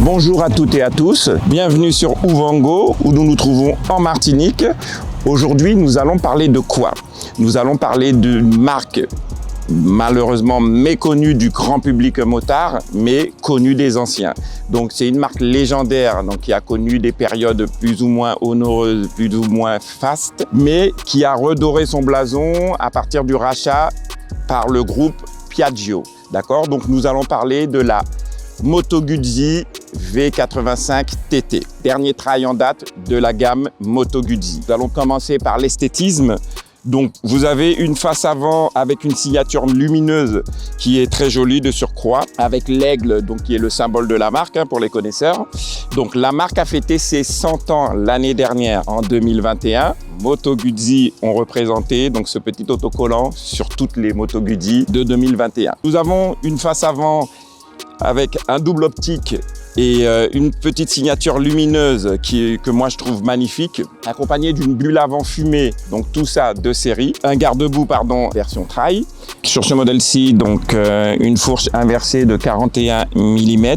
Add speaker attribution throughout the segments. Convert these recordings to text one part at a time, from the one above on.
Speaker 1: Bonjour à toutes et à tous, bienvenue sur Ouvango où nous nous trouvons en Martinique. Aujourd'hui, nous allons parler de quoi? Nous allons parler d'une marque malheureusement méconnue du grand public motard, mais connue des anciens. Donc c'est une marque légendaire donc, qui a connu des périodes plus ou moins honoreuses, plus ou moins fastes, mais qui a redoré son blason à partir du rachat par le groupe Piaggio. D'accord? Donc nous allons parler de la Moto Guzzi V85 TT, dernier trail en date de la gamme Moto Guzzi. Nous allons commencer par l'esthétisme. Donc vous avez une face avant avec une signature lumineuse qui est très jolie de surcroît, avec l'aigle donc qui est le symbole de la marque pour les connaisseurs. Donc la marque a fêté ses 100 ans l'année dernière en 2021. Moto Guzzi ont représenté donc ce petit autocollant sur toutes les Moto Guzzi de 2021. Nous avons une face avant avec un double optique et une petite signature lumineuse que moi je trouve magnifique, accompagnée d'une bulle avant fumée, donc tout ça de série. Un garde-boue version trail. Sur ce modèle-ci, donc une fourche inversée de 41 mm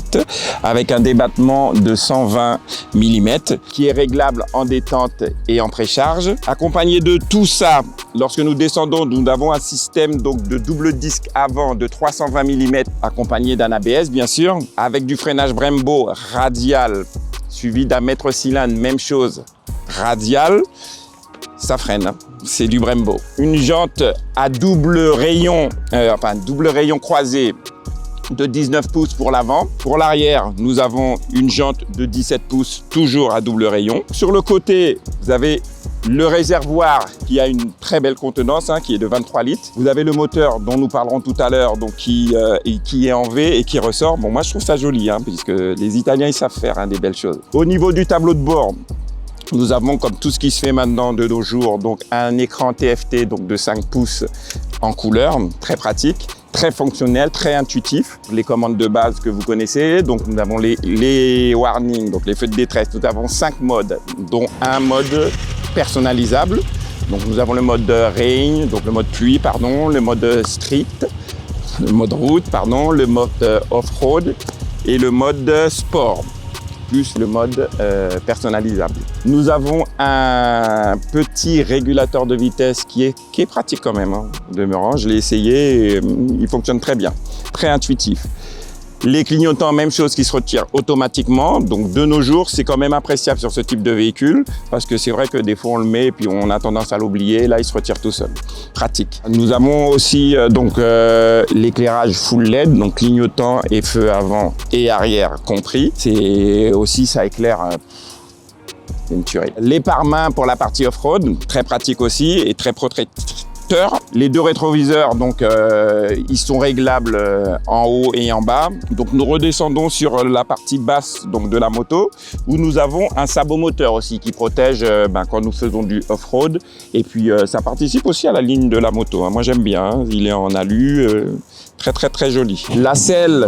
Speaker 1: avec un débattement de 120 mm qui est réglable en détente et en précharge. Accompagné de tout ça, lorsque nous descendons, nous avons un système donc de double disque avant de 320 mm accompagné d'un ABS bien sûr, avec du freinage Brembo radial suivi d'un mètre cylindre, même chose, radial. Ça freine, c'est du Brembo. Une jante à double rayon croisé de 19 pouces pour l'avant. Pour l'arrière, nous avons une jante de 17 pouces, toujours à double rayon. Sur le côté, vous avez le réservoir qui a une très belle contenance, qui est de 23 litres. Vous avez le moteur dont nous parlerons tout à l'heure, donc qui est en V et qui ressort. Bon, moi je trouve ça joli, puisque les Italiens ils savent faire des belles choses. Au niveau du tableau de bord, nous avons, comme tout ce qui se fait maintenant de nos jours, donc un écran TFT donc de 5 pouces en couleur, très pratique, très fonctionnel, très intuitif. Les commandes de base que vous connaissez, donc nous avons les warnings, donc les feux de détresse. Nous avons 5 modes, dont un mode personnalisable. Donc nous avons le mode rain, donc le mode pluie, le mode street, le mode route, le mode off-road et le mode sport, plus le mode personnalisable. Nous avons un petit régulateur de vitesse qui est pratique quand même, demeurant. Je l'ai essayé et il fonctionne très bien, très intuitif. Les clignotants, même chose, qui se retirent automatiquement. Donc de nos jours, c'est quand même appréciable sur ce type de véhicule parce que c'est vrai que des fois on le met et puis on a tendance à l'oublier. Là, il se retire tout seul. Pratique. Nous avons aussi l'éclairage full LED, donc clignotant et feu avant et arrière compris. C'est aussi, ça éclaire. C'est une tuerie. Les pare-mains pour la partie off-road, très pratique aussi et très protecteur. Les deux rétroviseurs, donc, ils sont réglables en haut et en bas. Donc, nous redescendons sur la partie basse donc, de la moto où nous avons un sabot moteur aussi qui protège quand nous faisons du off-road. Et puis, ça participe aussi à la ligne de la moto. Moi, j'aime bien. Il est en alu. Très, très, très joli. La selle,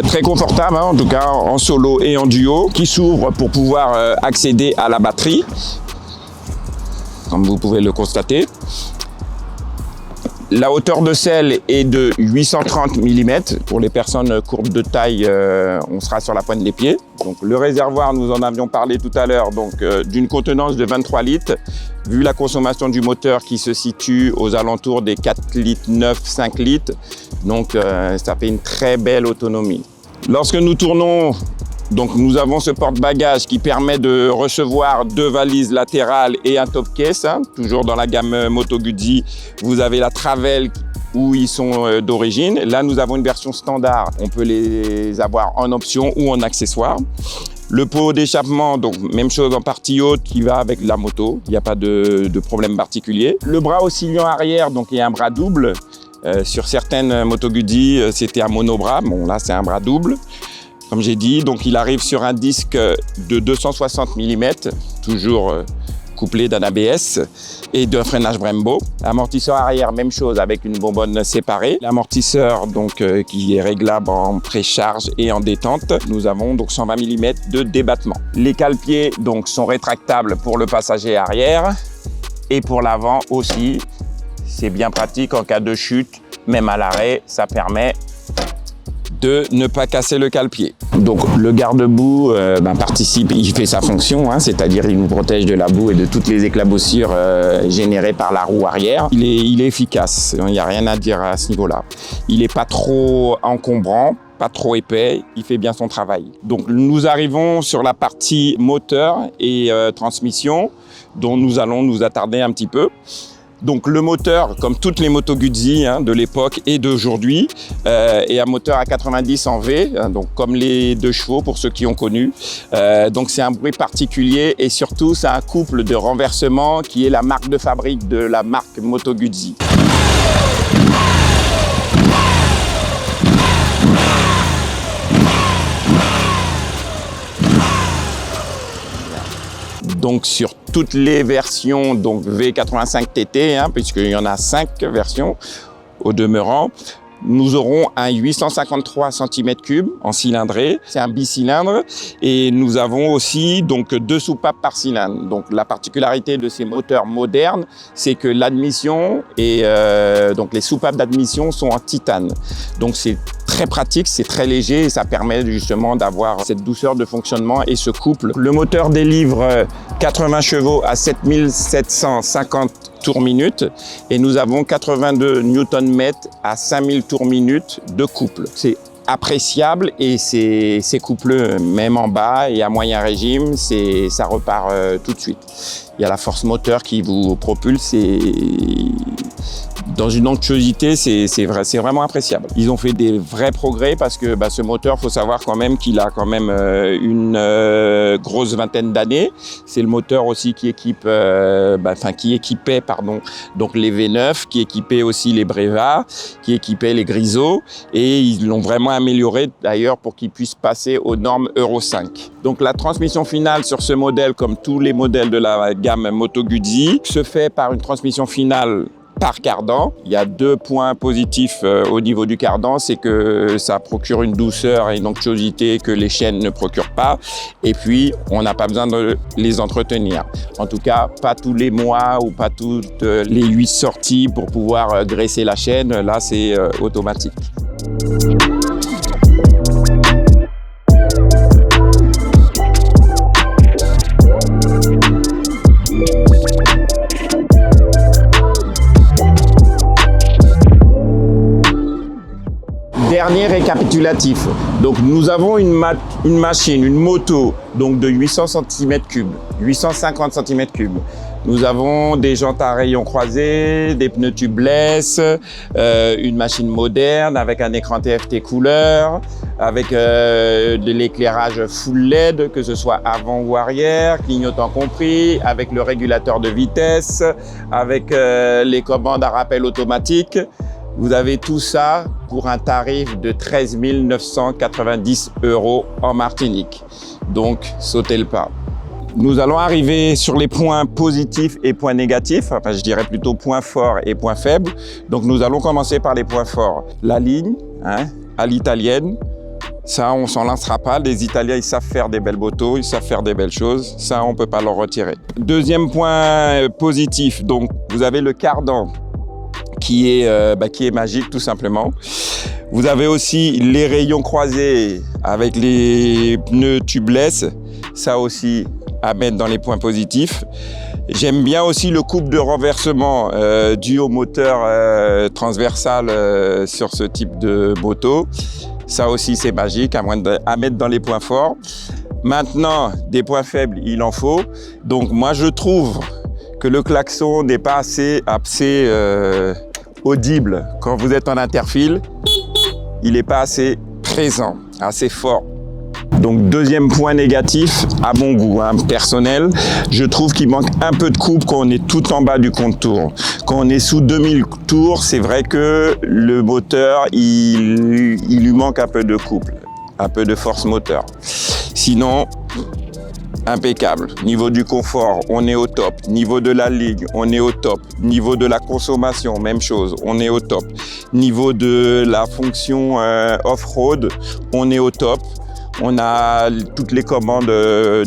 Speaker 1: très confortable, en tout cas en solo et en duo, qui s'ouvre pour pouvoir accéder à la batterie, comme vous pouvez le constater. La hauteur de selle est de 830 mm. Pour les personnes courbes de taille, on sera sur la pointe des pieds. Donc, le réservoir, nous en avions parlé tout à l'heure, d'une contenance de 23 litres. Vu la consommation du moteur qui se situe aux alentours des 4 litres 9, 5 litres, donc ça fait une très belle autonomie. Lorsque nous tournons, donc nous avons ce porte-bagages qui permet de recevoir 2 valises latérales et un top case. Toujours dans la gamme Moto Guzzi, vous avez la Travel où ils sont d'origine. Là, nous avons une version standard. On peut les avoir en option ou en accessoire. Le pot d'échappement, donc même chose en partie haute qui va avec la moto. Il n'y a pas de problème particulier. Le bras oscillant arrière, donc il y a un bras double. Sur certaines Moto Guzzi, c'était un monobras. Bon, là, c'est un bras double. Comme j'ai dit, donc il arrive sur un disque de 260 mm, toujours couplé d'un ABS et d'un freinage Brembo. Amortisseur arrière, même chose avec une bonbonne séparée. L'amortisseur donc qui est réglable en précharge et en détente. Nous avons donc 120 mm de débattement. Les cale-pieds donc sont rétractables pour le passager arrière et pour l'avant aussi. C'est bien pratique en cas de chute, même à l'arrêt, ça permet de ne pas casser le cale-pied. Donc le garde-boue participe, il fait sa fonction, c'est-à-dire il nous protège de la boue et de toutes les éclaboussures générées par la roue arrière. Il est efficace, il n'y a rien à dire à ce niveau-là. Il n'est pas trop encombrant, pas trop épais, il fait bien son travail. Donc nous arrivons sur la partie moteur et transmission, dont nous allons nous attarder un petit peu. Donc le moteur, comme toutes les motos Guzzi de l'époque et d'aujourd'hui, est un moteur à 90 en V, donc comme les 2 chevaux pour ceux qui ont connu. Donc c'est un bruit particulier et surtout c'est un couple de renversement qui est la marque de fabrique de la marque Moto Guzzi. Donc sur toutes les versions donc V85 TT, puisqu'il y en a 5 versions au demeurant, nous aurons un 853 cm3 en cylindrée, c'est un bicylindre et nous avons aussi donc 2 soupapes par cylindre. Donc la particularité de ces moteurs modernes, c'est que l'admission et donc les soupapes d'admission sont en titane. Donc c'est très pratique, c'est très léger et ça permet justement d'avoir cette douceur de fonctionnement et ce couple. Le moteur délivre 80 chevaux à 7750 tours minute et nous avons 82 Nm à 5000 tours minute de couple. C'est appréciable et ces couples, même en bas et à moyen régime, ça repart tout de suite. Il y a la force moteur qui vous propulse et dans une onctuosité, c'est vraiment appréciable. Ils ont fait des vrais progrès parce que ce moteur, faut savoir quand même qu'il a quand même une grosse vingtaine d'années. C'est le moteur aussi qui équipe, qui équipait donc les V9, qui équipait aussi les Breva, qui équipait les Grisot et ils l'ont vraiment amélioré d'ailleurs pour qu'ils puissent passer aux normes Euro 5. Donc la transmission finale sur ce modèle, comme tous les modèles de la gamme Moto Guzzi, se fait par une transmission finale par cardan. Il y a 2 points positifs au niveau du cardan, c'est que ça procure une douceur et une onctuosité que les chaînes ne procurent pas. Et puis, on n'a pas besoin de les entretenir. En tout cas, pas tous les mois ou pas toutes les 8 sorties pour pouvoir graisser la chaîne. Là, c'est automatique. Dernier récapitulatif. Donc nous avons une machine, une moto donc de 800 cm3, 850 cm3. Nous avons des jantes à rayons croisés, des pneus tubeless, une machine moderne avec un écran TFT couleur, avec de l'éclairage full LED, que ce soit avant ou arrière, clignotant compris, avec le régulateur de vitesse, avec les commandes à rappel automatique. Vous avez tout ça pour un tarif de 13 990 € en Martinique. Donc, sautez le pas. Nous allons arriver sur les points positifs et points négatifs, enfin je dirais plutôt points forts et points faibles. Donc nous allons commencer par les points forts. La ligne, à l'italienne, ça on s'en lancera pas. Les Italiens ils savent faire des belles motos, ils savent faire des belles choses, ça on peut pas leur retirer. Deuxième point positif, donc vous avez le cardan qui est magique tout simplement. Vous avez aussi les rayons croisés avec les pneus tubeless, ça aussi à mettre dans les points positifs. J'aime bien aussi le couple de renversement dû au moteur transversal sur ce type de moto. Ça aussi c'est magique à mettre dans les points forts. Maintenant, des points faibles, il en faut. Donc moi je trouve que le klaxon n'est pas assez audible quand vous êtes en interfile. Il n'est pas assez présent, assez fort. Donc deuxième point négatif, à mon goût personnel, je trouve qu'il manque un peu de couple quand on est tout en bas du compte-tours. Quand on est sous 2000 tours, c'est vrai que le moteur, il lui manque un peu de couple, un peu de force moteur. Sinon, impeccable. Niveau du confort, on est au top. Niveau de la ligne, on est au top. Niveau de la consommation, même chose, on est au top. Niveau de la fonction off-road, on est au top. On a toutes les commandes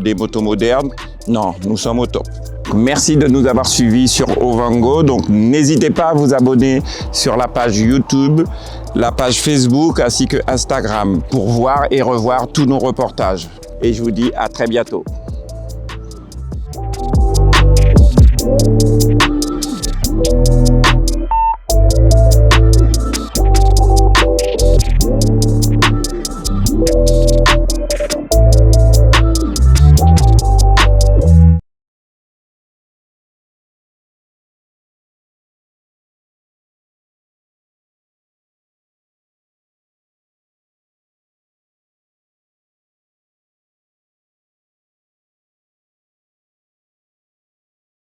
Speaker 1: des motos modernes. Non, nous sommes au top. Merci de nous avoir suivis sur Ovango. Donc n'hésitez pas à vous abonner sur la page YouTube, la page Facebook ainsi que Instagram pour voir et revoir tous nos reportages. Et je vous dis à très bientôt.